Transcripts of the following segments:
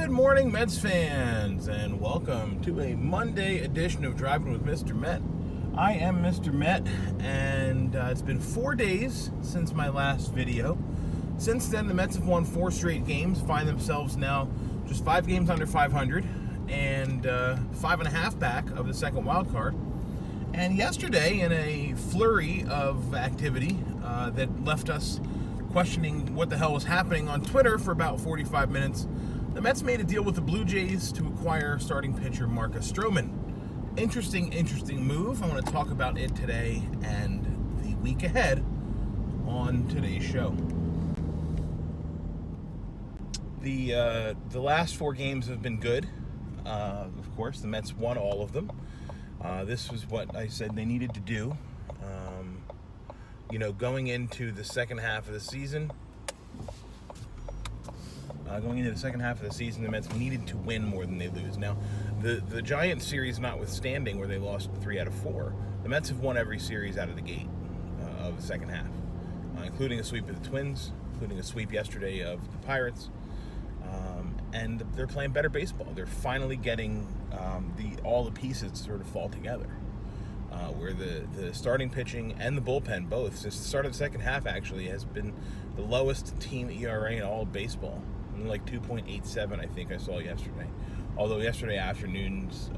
Good morning, Mets fans, and welcome to a Monday edition of Driving with Mr. Met. I am Mr. Met, and it's been 4 days since my last video. Since then, the Mets have won 4 straight games, find themselves now just 5 games under 500, and 5.5 back of the second wild card. And yesterday, in a flurry of activity that left us questioning what the hell was happening on Twitter for about 45 minutes, the Mets made a deal with the Blue Jays to acquire starting pitcher Marcus Stroman. Interesting move. I want to talk about it today and the week ahead on today's show. The last 4 games have been good. Of course, the Mets won all of them. This was what I said they needed to do. Going into the second half of the season, the Mets needed to win more than they lose. Now, the Giants series notwithstanding, where they lost 3 out of 4, the Mets have won every series out of the gate of the second half, including a sweep of the Twins, including a sweep yesterday of the Pirates. And they're playing better baseball. They're finally getting all the pieces to sort of fall together. Where the starting pitching and the bullpen both, since the start of the second half, actually has been the lowest team ERA in all of baseball. Like 2.87, I think I saw yesterday. Although yesterday afternoon's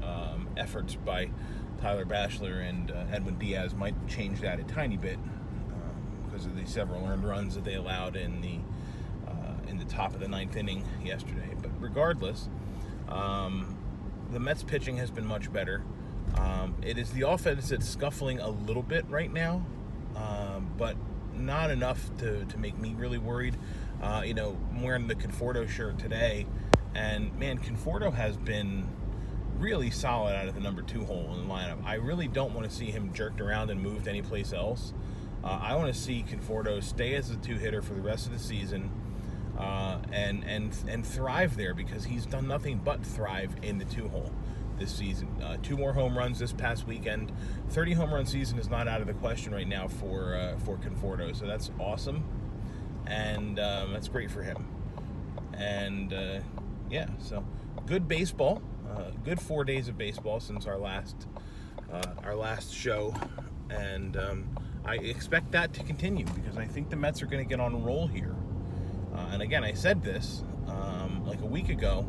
efforts by Tyler Batchelor and Edwin Diaz might change that a tiny bit because of the several earned runs that they allowed in the top of the 9th inning yesterday. But regardless, the Mets pitching has been much better. It is the offense that's scuffling a little bit right now, but not enough to make me really worried. I'm wearing the Conforto shirt today, and man, Conforto has been really solid out of the number 2 hole in the lineup. I really don't want to see him jerked around and moved anyplace else. I want to see Conforto stay as a 2-hitter for the rest of the season, and thrive there, because he's done nothing but thrive in the 2 hole this season. 2 more home runs this past weekend. 30 home run season is not out of the question right now for Conforto, so that's awesome. And that's great for him. And so good baseball. Good 4 days of baseball since our last show, and I expect that to continue, because I think the Mets are going to get on a roll here. And again, I said this like a week ago,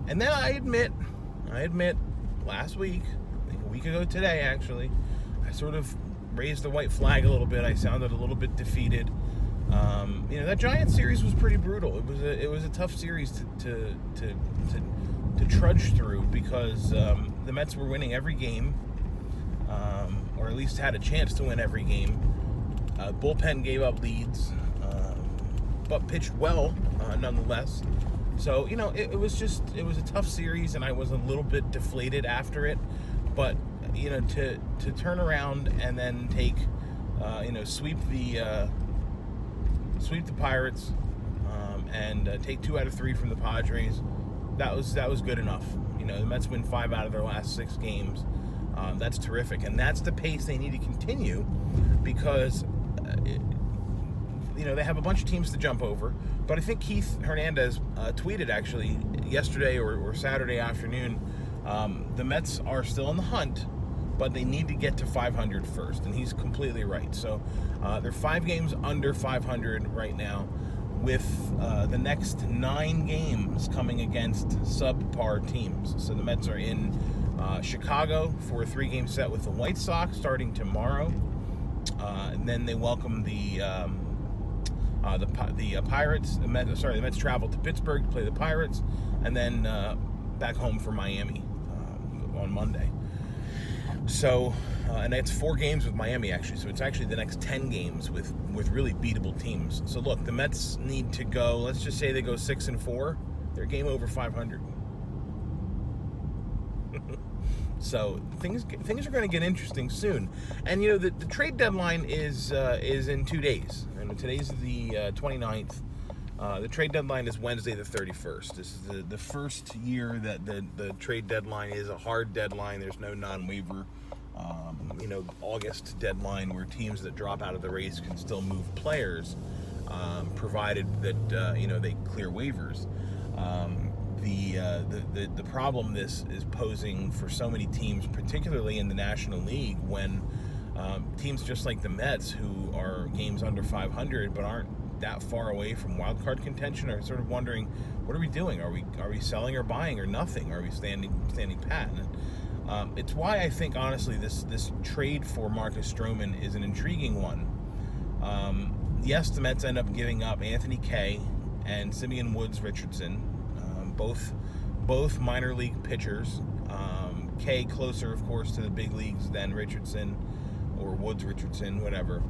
and then I admit last week, a week ago today actually, I sort of raised the white flag a little bit. I sounded a little bit defeated. That Giants series was pretty brutal. It was a tough series to trudge through, because the Mets were winning every game, or at least had a chance to win every game. Bullpen gave up leads, but pitched well nonetheless. So it was a tough series, and I was a little bit deflated after it. But to turn around and then take sweep the Pirates, and take 2 out of 3 from the Padres, that was good enough. The Mets win 5 out of their last 6 games. That's terrific, and that's the pace they need to continue, because they have a bunch of teams to jump over. But I think Keith Hernandez tweeted actually yesterday or Saturday afternoon, the Mets are still in the hunt, but they need to get to 500 first, and he's completely right. So they're 5 games under 500 right now, with the next 9 games coming against subpar teams. So the Mets are in Chicago for a 3-game set with the White Sox starting tomorrow, and then they welcome the Pirates. The Mets travel to Pittsburgh to play the Pirates, and then back home for Miami on Monday. So, and it's 4 games with Miami, actually. So it's actually the next 10 games with really beatable teams. So look, the Mets need to go. Let's just say they go 6-4. They're game over 500. So things are going to get interesting soon. And the trade deadline is in 2 days. And today's the 29th. The trade deadline is Wednesday the 31st. This is the first year that the trade deadline is a hard deadline. There's no non-waiver August deadline where teams that drop out of the race can still move players, provided that they clear waivers. the problem this is posing for so many teams, particularly in the National League, when teams just like the Mets, who are games under 500 but aren't that far away from wild card contention, are sort of wondering, what are we doing? Are we selling or buying or nothing? Are we standing pat? And it's why I think, honestly, this trade for Marcus Stroman is an intriguing one. Yes, the Mets end up giving up Anthony Kay and Simeon Woods Richardson, both minor league pitchers. Kay closer, of course, to the big leagues than Richardson, or Woods Richardson, whatever.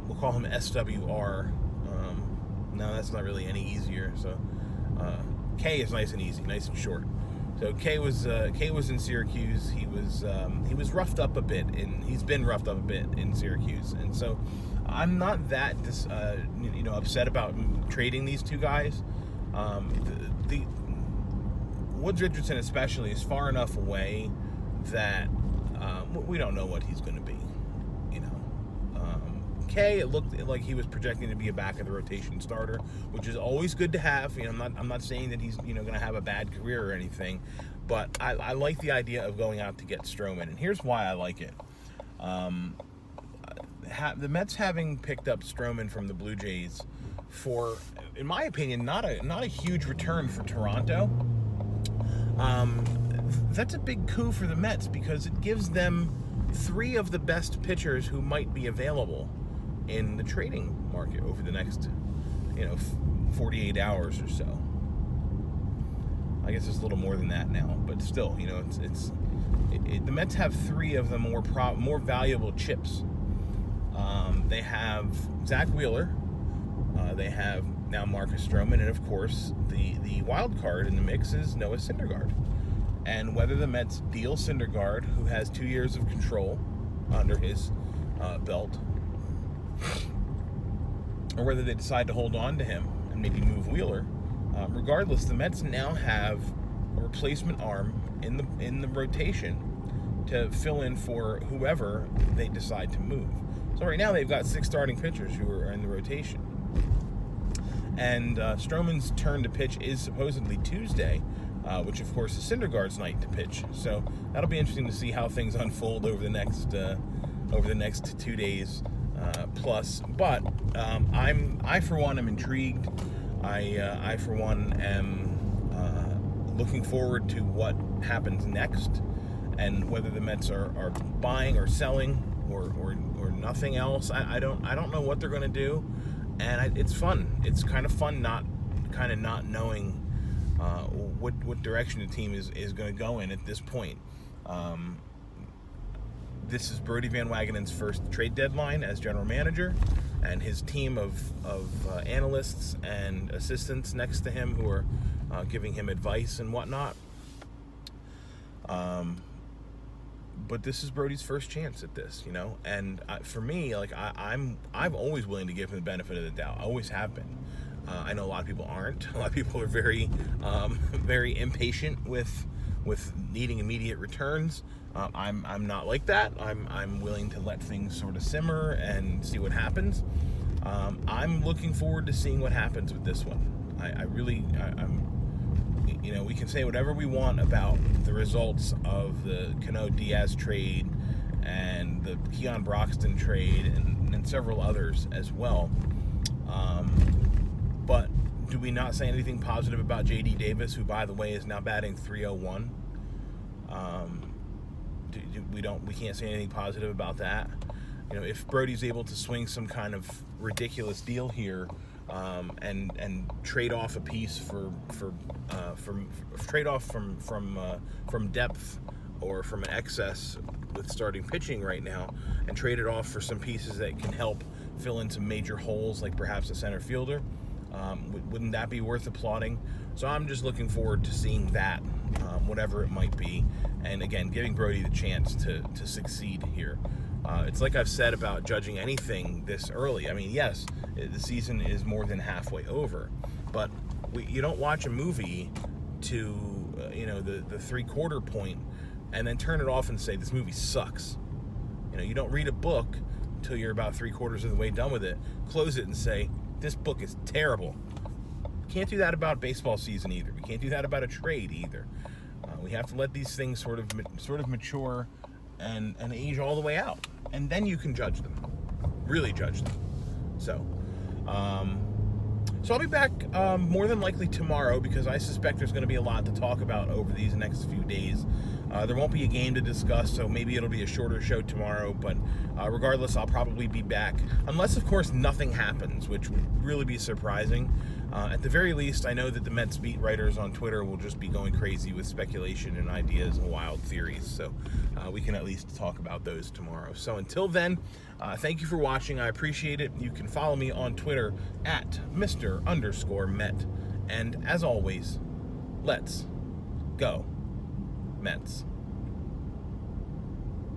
We'll call him SWR. No, that's not really any easier. So Kay is nice and easy, nice and short. So Kay was in Syracuse. He was roughed up a bit, and he's been roughed up a bit in Syracuse. And so I'm not that upset about trading these two guys. The Woods Richardson especially is far enough away that we don't know what he's going to be. Kay, it looked like he was projecting to be a back of the rotation starter, which is always good to have. I'm not saying that he's going to have a bad career or anything, but I like the idea of going out to get Stroman, and here's why I like it. The Mets having picked up Stroman from the Blue Jays for, in my opinion, not a huge return for Toronto. That's a big coup for the Mets, because it gives them 3 of the best pitchers who might be available in the trading market over the next 48 hours or so. I guess it's a little more than that now, but still, the Mets have 3 of the more valuable chips. They have Zach Wheeler, they have now Marcus Stroman, and of course the wild card in the mix is Noah Syndergaard. And whether the Mets deal Syndergaard, who has 2 years of control under his belt, or whether they decide to hold on to him and maybe move Wheeler, regardless, the Mets now have a replacement arm in the rotation to fill in for whoever they decide to move. So right now they've got 6 starting pitchers who are in the rotation. And Stroman's turn to pitch is supposedly Tuesday, which of course is Syndergaard's night to pitch. So that'll be interesting to see how things unfold over the next 2 days plus. But I for one am intrigued. I for one am looking forward to what happens next, and whether the Mets are buying or selling or nothing else. I don't know what they're going to do, and it's fun. It's kind of fun not knowing what direction the team is going to go in at this point. This is Brodie Van Wagenen's first trade deadline as general manager, and his team of analysts and assistants next to him who are giving him advice and whatnot. But this is Brodie's first chance at this, and for me, I'm always willing to give him the benefit of the doubt. I always have been. I know a lot of people aren't. A lot of people are very, very impatient with needing immediate returns. I'm not like that. I'm willing to let things sort of simmer and see what happens. I'm looking forward to seeing what happens with this one. We can say whatever we want about the results of the Cano Diaz trade and the Keon Broxton trade and several others as well. But do we not say anything positive about J.D. Davis, who, by the way, is now batting .301? We can't say anything positive about that. If Brodie's able to swing some kind of ridiculous deal here, and trade off a piece trade off from depth or from an excess with starting pitching right now, and trade it off for some pieces that can help fill in some major holes, like perhaps a center fielder, wouldn't that be worth applauding? So I'm just looking forward to seeing that, whatever it might be, and again, giving Brodie the chance to succeed here. It's like I've said about judging anything this early. I mean, yes, the season is more than halfway over, but you don't watch a movie to the 3/4 point and then turn it off and say this movie sucks. You don't read a book until you're about 3/4 of the way done with it, close it and say this book is terrible. can't do that about baseball season either. We can't do that about a trade either. We have to let these things sort of mature and age all the way out, and then you can judge them, really judge them. So I'll be back more than likely tomorrow, because I suspect there's going to be a lot to talk about over these next few days. There won't be a game to discuss, so maybe it'll be a shorter show tomorrow, but regardless, I'll probably be back, unless, of course, nothing happens, which would really be surprising. At the very least, I know that the Mets beat writers on Twitter will just be going crazy with speculation and ideas and wild theories, so we can at least talk about those tomorrow. So until then, thank you for watching. I appreciate it. You can follow me on Twitter at Mr_Met. And as always, let's go Mets.